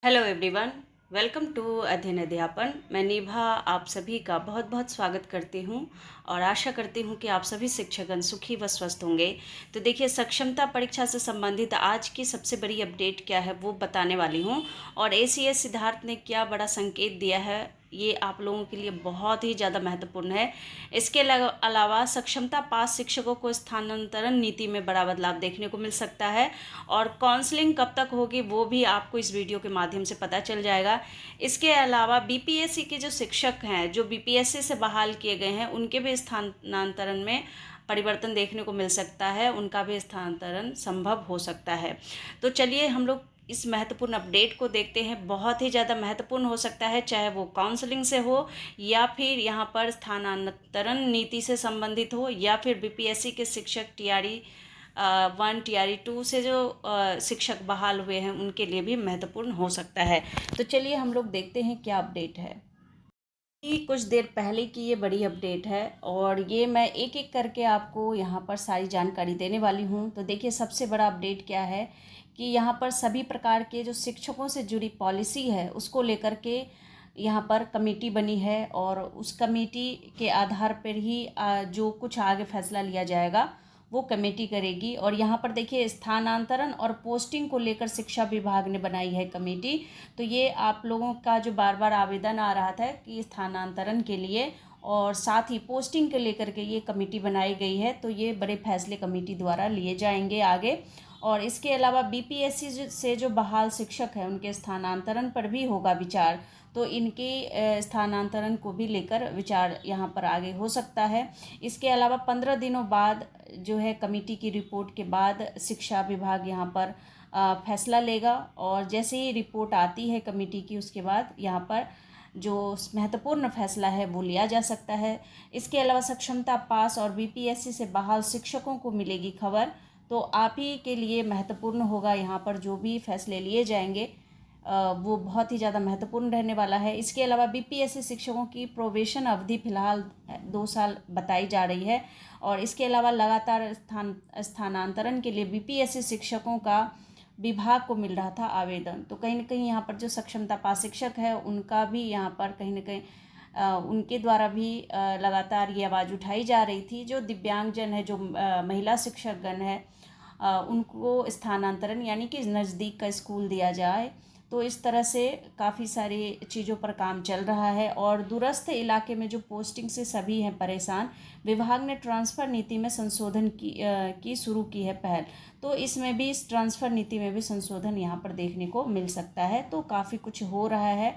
Hello everyone, welcome to अध्ययन अध्यापन। मैं निभा आप सभी का बहुत बहुत स्वागत करती हूं और आशा करती हूं कि आप सभी शिक्षकगण सुखी व स्वस्थ होंगे। तो देखिए, सक्षमता परीक्षा से संबंधित आज की सबसे बड़ी अपडेट क्या है वो बताने वाली हूं। और एसीएस सिद्धार्थ ने क्या बड़ा संकेत दिया है, ये आप लोगों के लिए बहुत ही ज़्यादा महत्वपूर्ण है। इसके अलावा सक्षमता पास शिक्षकों को स्थानांतरण नीति में बड़ा बदलाव देखने को मिल सकता है और काउंसलिंग कब तक होगी वो भी आपको इस वीडियो के माध्यम से पता चल जाएगा। इसके अलावा बीपीएससी के जो शिक्षक हैं जो बीपीएससी से बहाल किए गए हैं उनके भी स्थानांतरण में परिवर्तन देखने को मिल सकता है, उनका भी स्थानांतरण संभव हो सकता है। तो चलिए हम लोग इस महत्वपूर्ण अपडेट को देखते हैं। बहुत ही ज़्यादा महत्वपूर्ण हो सकता है, चाहे वो काउंसलिंग से हो या फिर यहाँ पर स्थानांतरण नीति से संबंधित हो या फिर बीपीएससी के शिक्षक टीआरई 1 टीआरई 2 से जो शिक्षक बहाल हुए हैं उनके लिए भी महत्वपूर्ण हो सकता है। तो चलिए हम लोग देखते हैं क्या अपडेट है। कुछ देर पहले की ये बड़ी अपडेट है और ये मैं एक एक करके आपको यहाँ पर सारी जानकारी देने वाली हूँ। तो देखिए, सबसे बड़ा अपडेट क्या है कि यहाँ पर सभी प्रकार के जो शिक्षकों से जुड़ी पॉलिसी है उसको लेकर के यहाँ पर कमेटी बनी है और उस कमेटी के आधार पर ही जो कुछ आगे फैसला लिया जाएगा वो कमेटी करेगी। और यहाँ पर देखिए, स्थानांतरण और पोस्टिंग को लेकर शिक्षा विभाग ने बनाई है कमेटी। तो ये आप लोगों का जो बार बार आवेदन आ रहा था कि स्थानांतरण के लिए और साथ ही पोस्टिंग के लेकर के ये कमेटी बनाई गई है, तो ये बड़े फैसले कमेटी द्वारा लिए जाएंगे आगे। और इसके अलावा बीपीएससी से जो बहाल शिक्षक हैं उनके स्थानांतरण पर भी होगा विचार। तो इनके स्थानांतरण को भी लेकर विचार यहाँ पर आगे हो सकता है। इसके अलावा 15 दिनों बाद जो है कमेटी की रिपोर्ट के बाद शिक्षा विभाग यहाँ पर फैसला लेगा और जैसे ही रिपोर्ट आती है कमेटी की उसके बाद यहाँ पर जो महत्वपूर्ण फैसला है वो लिया जा सकता है। इसके अलावा सक्षमता पास और बीपीएससी से बहाल शिक्षकों को मिलेगी खबर, तो आप ही के लिए महत्वपूर्ण होगा। यहाँ पर जो भी फैसले लिए जाएंगे वो बहुत ही ज़्यादा महत्वपूर्ण रहने वाला है। इसके अलावा बीपीएससी शिक्षकों की प्रोबेशन अवधि फ़िलहाल 2 साल बताई जा रही है और इसके अलावा लगातार स्थानांतरण के लिए बीपीएससी शिक्षकों का विभाग को मिल रहा था आवेदन। तो कहीं ना कहीं यहाँ पर जो सक्षमता पास शिक्षक है उनका भी यहाँ पर कहीं ना कहीं उनके द्वारा भी लगातार ये आवाज़ उठाई जा रही थी। जो दिव्यांगजन है, जो महिला शिक्षकगण है, उनको स्थानांतरण यानी कि नज़दीक का स्कूल दिया जाए। तो इस तरह से काफ़ी सारी चीज़ों पर काम चल रहा है और दूरस्थ इलाके में जो पोस्टिंग से सभी हैं परेशान। विभाग ने ट्रांसफ़र नीति में संशोधन की शुरू की है पहल, तो इसमें भी इस ट्रांसफ़र नीति में भी संशोधन यहाँ पर देखने को मिल सकता है। तो काफ़ी कुछ हो रहा है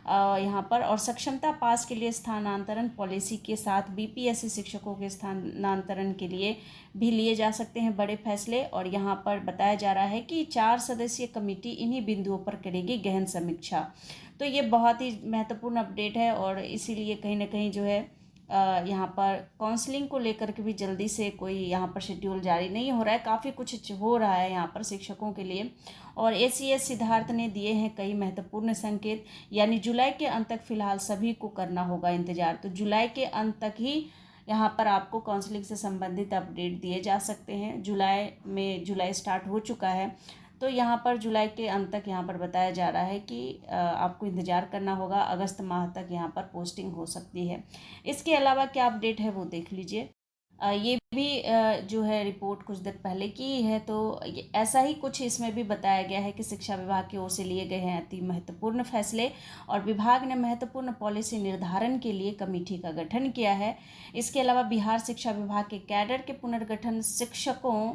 यहाँ पर। और सक्षमता पास के लिए स्थानांतरण पॉलिसी के साथ बीपीएससी शिक्षकों के स्थानांतरण के लिए भी लिए जा सकते हैं बड़े फैसले। और यहाँ पर बताया जा रहा है कि 4 सदस्यीय कमेटी इन्हीं बिंदुओं पर करेगी गहन समीक्षा। तो ये बहुत ही महत्वपूर्ण अपडेट है और इसीलिए कहीं ना कहीं जो है यहाँ पर काउंसलिंग को लेकर के भी जल्दी से कोई यहाँ पर शेड्यूल जारी नहीं हो रहा है। काफ़ी कुछ हो रहा है यहाँ पर शिक्षकों के लिए। और एसीएस सिद्धार्थ ने दिए हैं कई महत्वपूर्ण संकेत, यानी जुलाई के अंत तक फिलहाल सभी को करना होगा इंतज़ार। तो जुलाई के अंत तक ही यहाँ पर आपको काउंसलिंग से संबंधित अपडेट दिए जा सकते हैं। जुलाई स्टार्ट हो चुका है, तो यहाँ पर जुलाई के अंत तक यहाँ पर बताया जा रहा है कि आपको इंतज़ार करना होगा। अगस्त माह तक यहाँ पर पोस्टिंग हो सकती है। इसके अलावा क्या अपडेट है वो देख लीजिए। ये भी जो है रिपोर्ट कुछ देर पहले की है, तो ऐसा ही कुछ इसमें भी बताया गया है कि शिक्षा विभाग की ओर से लिए गए हैं अति महत्वपूर्ण फैसले और विभाग ने महत्वपूर्ण पॉलिसी निर्धारण के लिए कमेटी का गठन किया है। इसके अलावा बिहार शिक्षा विभाग के कैडर के पुनर्गठन, शिक्षकों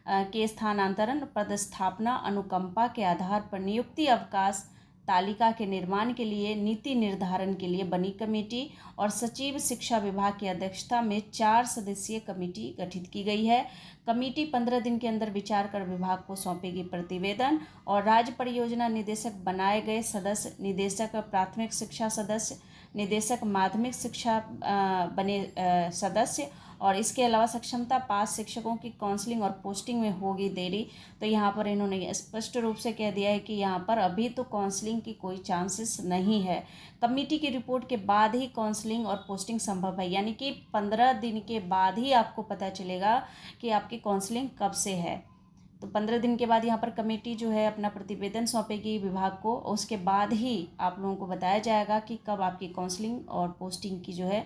के स्थानांतरण, पदस्थापना, अनुकंपा के आधार पर नियुक्ति अवकाश तालिका के निर्माण के लिए नीति निर्धारण के लिए बनी कमेटी और सचिव शिक्षा विभाग की अध्यक्षता में 4 सदस्यीय कमेटी गठित की गई है। कमेटी 15 दिन के अंदर विचार कर विभाग को सौंपेगी प्रतिवेदन और राज्य परियोजना निदेशक बनाए गए सदस्य, निदेशक प्राथमिक शिक्षा सदस्य, निदेशक माध्यमिक शिक्षा बने सदस्य। और इसके अलावा सक्षमता पास शिक्षकों की काउंसलिंग और पोस्टिंग में होगी देरी। तो यहाँ पर इन्होंने स्पष्ट रूप से कह दिया है कि यहाँ पर अभी तो काउंसलिंग की कोई चांसेस नहीं है। कमेटी की रिपोर्ट के बाद ही काउंसलिंग और पोस्टिंग संभव है, यानी कि 15 दिन के बाद ही आपको पता चलेगा कि आपकी काउंसलिंग कब से है। तो 15 दिन के बाद यहाँ पर कमेटी जो है अपना प्रतिवेदन सौंपेगी विभाग को। उसके बाद ही आप लोगों को बताया जाएगा कि कब आपकी काउंसलिंग और पोस्टिंग की जो है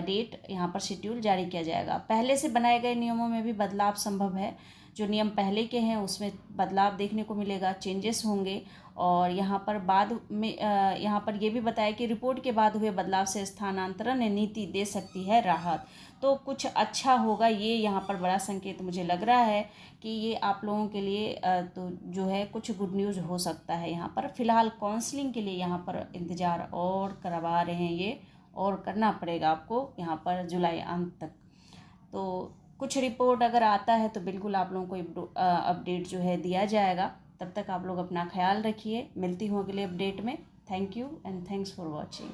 डेट यहाँ पर शेड्यूल जारी किया जाएगा। पहले से बनाए गए नियमों में भी बदलाव संभव है। जो नियम पहले के हैं उसमें बदलाव देखने को मिलेगा, चेंजेस होंगे। और यहाँ पर बाद में यहाँ पर ये भी बताया कि रिपोर्ट के बाद हुए बदलाव से स्थानांतरण नीति दे सकती है राहत। तो कुछ अच्छा होगा, ये यहाँ पर बड़ा संकेत मुझे लग रहा है कि ये आप लोगों के लिए तो जो है कुछ गुड न्यूज़ हो सकता है। यहाँ पर फ़िलहाल काउंसलिंग के लिए यहाँ पर इंतज़ार और करवा रहे हैं ये, और करना पड़ेगा आपको यहाँ पर जुलाई अंत तक। तो कुछ रिपोर्ट अगर आता है तो बिल्कुल आप लोगों को अपडेट जो है दिया जाएगा। तब तक आप लोग अपना ख्याल रखिए। मिलती हूँ अगले अपडेट में। Thank you and thanks for watching.